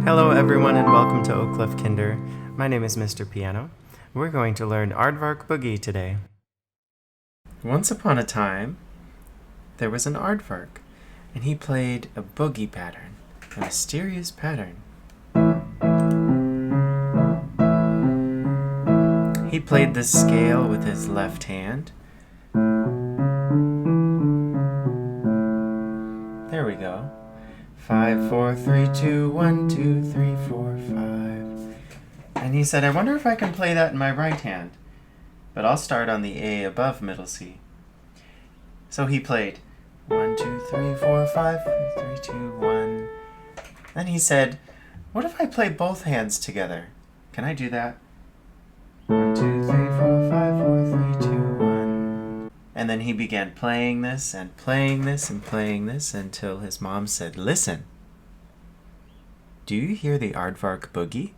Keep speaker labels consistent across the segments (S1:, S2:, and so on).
S1: Hello everyone and welcome to Oclef Kinder. My name is Mr. Piano. We're going to learn Aardvark Boogie today. Once upon a time, there was an aardvark, and he played a boogie pattern, a mysterious pattern. He played the scale with his left hand. There we go. 5, 4, 3, 2, 1, 2, 3, 4, 5. And he said, I wonder if I can play that in my right hand. But I'll start on the A above middle C. So he played 1, 2, 3, 4, 5, 3, 2, 1. Then he said, what if I play both hands together? Can I do that? 1, 2, 3, 4, 5, 4, 3, 2, 1. And then he began playing this and playing this and playing this until his mom said, listen, do you hear the Aardvark Boogie?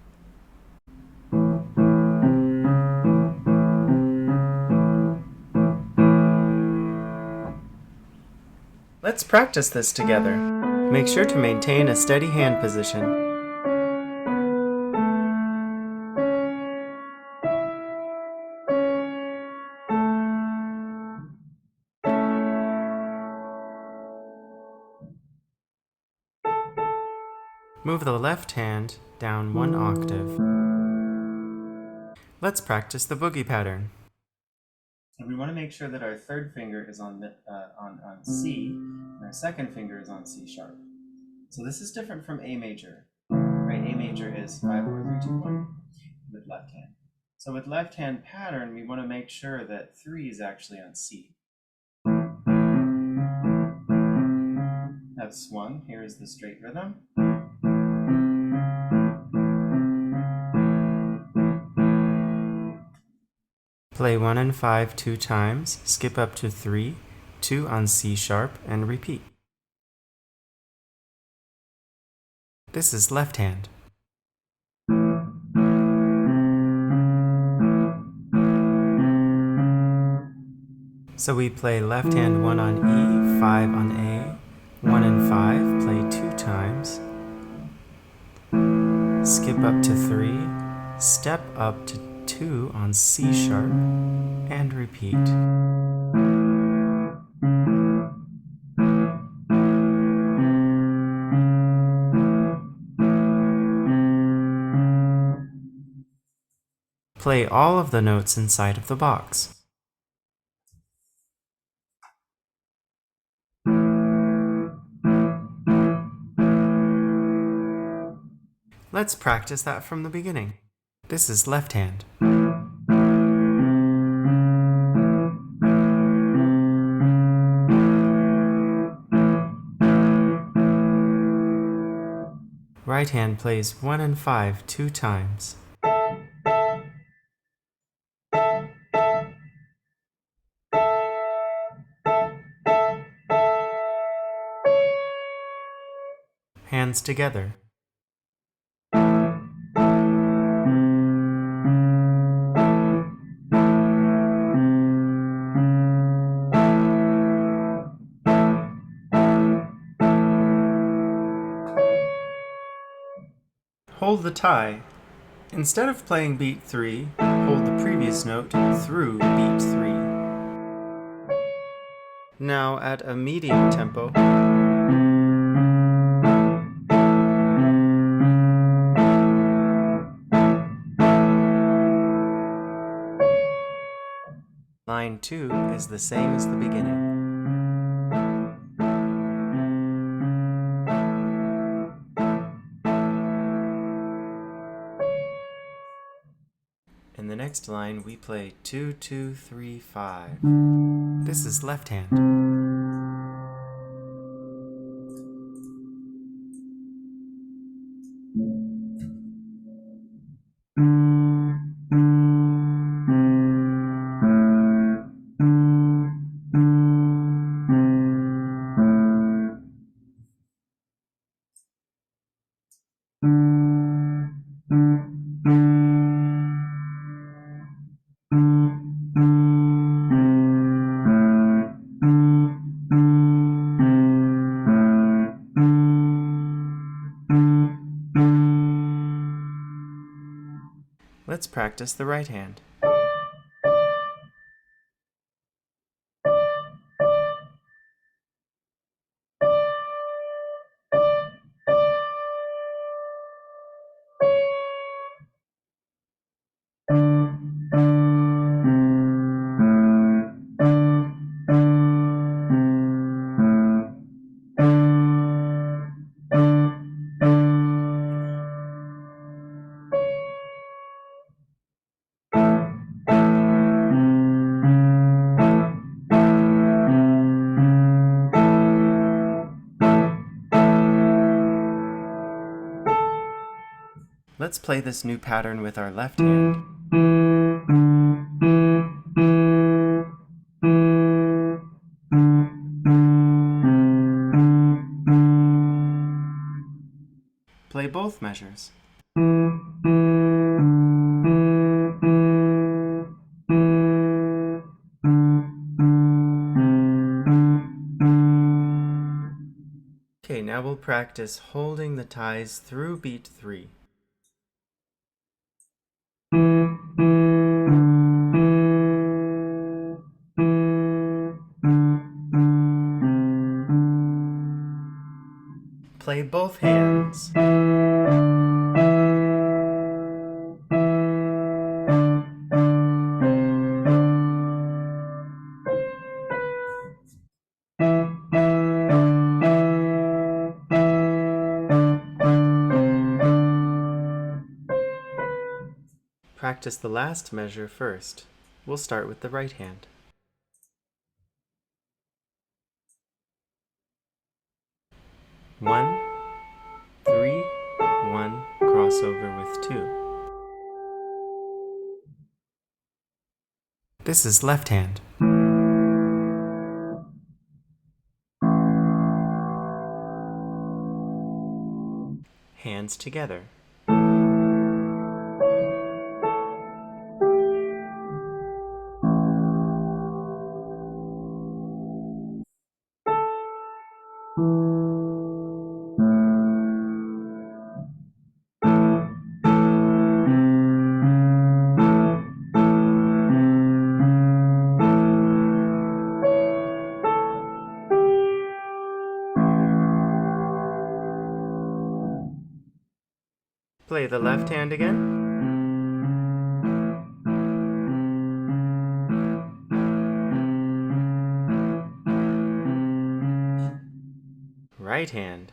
S1: Let's practice this together. Make sure to maintain a steady hand position. Move the left hand down 1 octave. Let's practice the boogie pattern. And we want to make sure that our third finger is on C, and our second finger is on C sharp. So this is different from A major, right? A major is 5, 4, 3, 2, 1 with left hand. So with left hand pattern, we want to make sure that 3 is actually on C. That's 1. Here is the straight rhythm. Play 1 and 5 2 times, skip up to 3, 2 on C sharp, and repeat. This is left hand. So we play left hand 1 on E, 5 on A, 1 and 5, play 2 times, skip up to 3, step up to 2 on C sharp, and repeat. Play all of the notes inside of the box. Let's practice that from the beginning. This is left hand. Right hand plays 1 and 5 2 times. Hands together. Hold the tie. Instead of playing beat 3, hold the previous note through beat 3. Now at a medium tempo, line 2 is the same as the beginning. In the next line, we play 2, 2, 3, 5. This is left hand. Let's practice the right hand. Let's play this new pattern with our left hand. Play both measures. Okay, now we'll practice holding the ties through beat 3. Play both hands. Practice the last measure first. We'll start with the right hand. One, 3, 1, crossover with 2. This is left hand. Hands together. Play the left hand again. Right hand.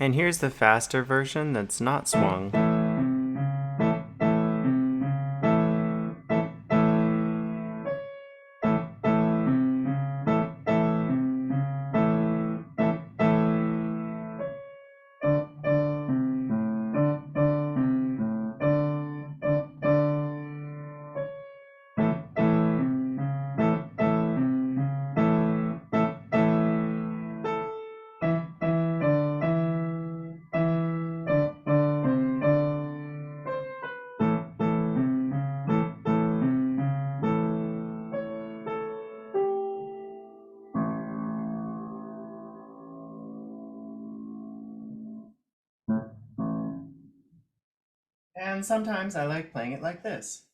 S1: And here's the faster version that's not swung. And sometimes I like playing it like this.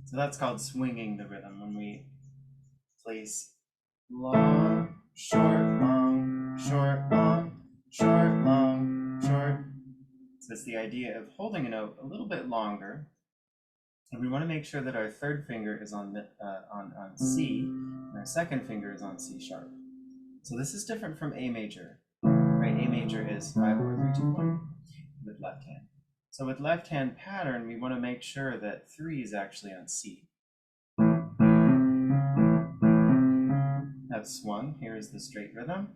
S1: So that's called swinging the rhythm, when we place long, short, long, short, long, short, long, short. So it's the idea of holding a note a little bit longer, and we want to make sure that our third finger is on C, and our second finger is on C sharp. So this is different from A major, right? A major is 5, 4, 3, 2, 1 with left hand. So with left hand pattern, we want to make sure that 3 is actually on C. That's 1. Here is the straight rhythm.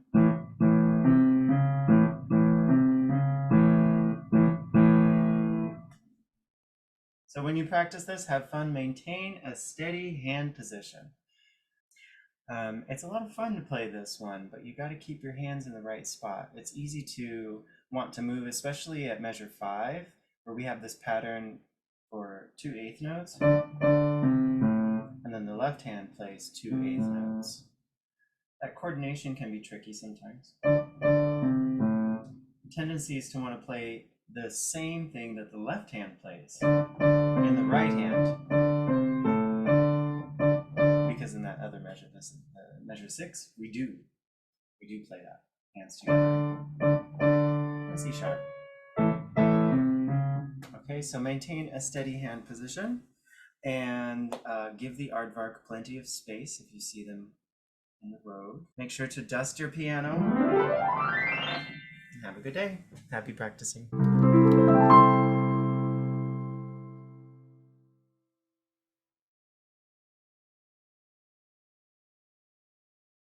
S1: So when you practice this, have fun. Maintain a steady hand position. It's a lot of fun to play this one, but you got to keep your hands in the right spot. It's easy to want to move, especially at measure 5, where we have this pattern for 2 eighth notes, and then the left hand plays 2 eighth notes. That coordination can be tricky sometimes. The tendency is to want to play the same thing that the left hand plays in the right hand, because in that other measure, measure 6, we do play that, hands together, and C sharp. Okay, so maintain a steady hand position, and give the aardvark plenty of space if you see them in the road. Make sure to dust your piano. Have a good day. Happy practicing.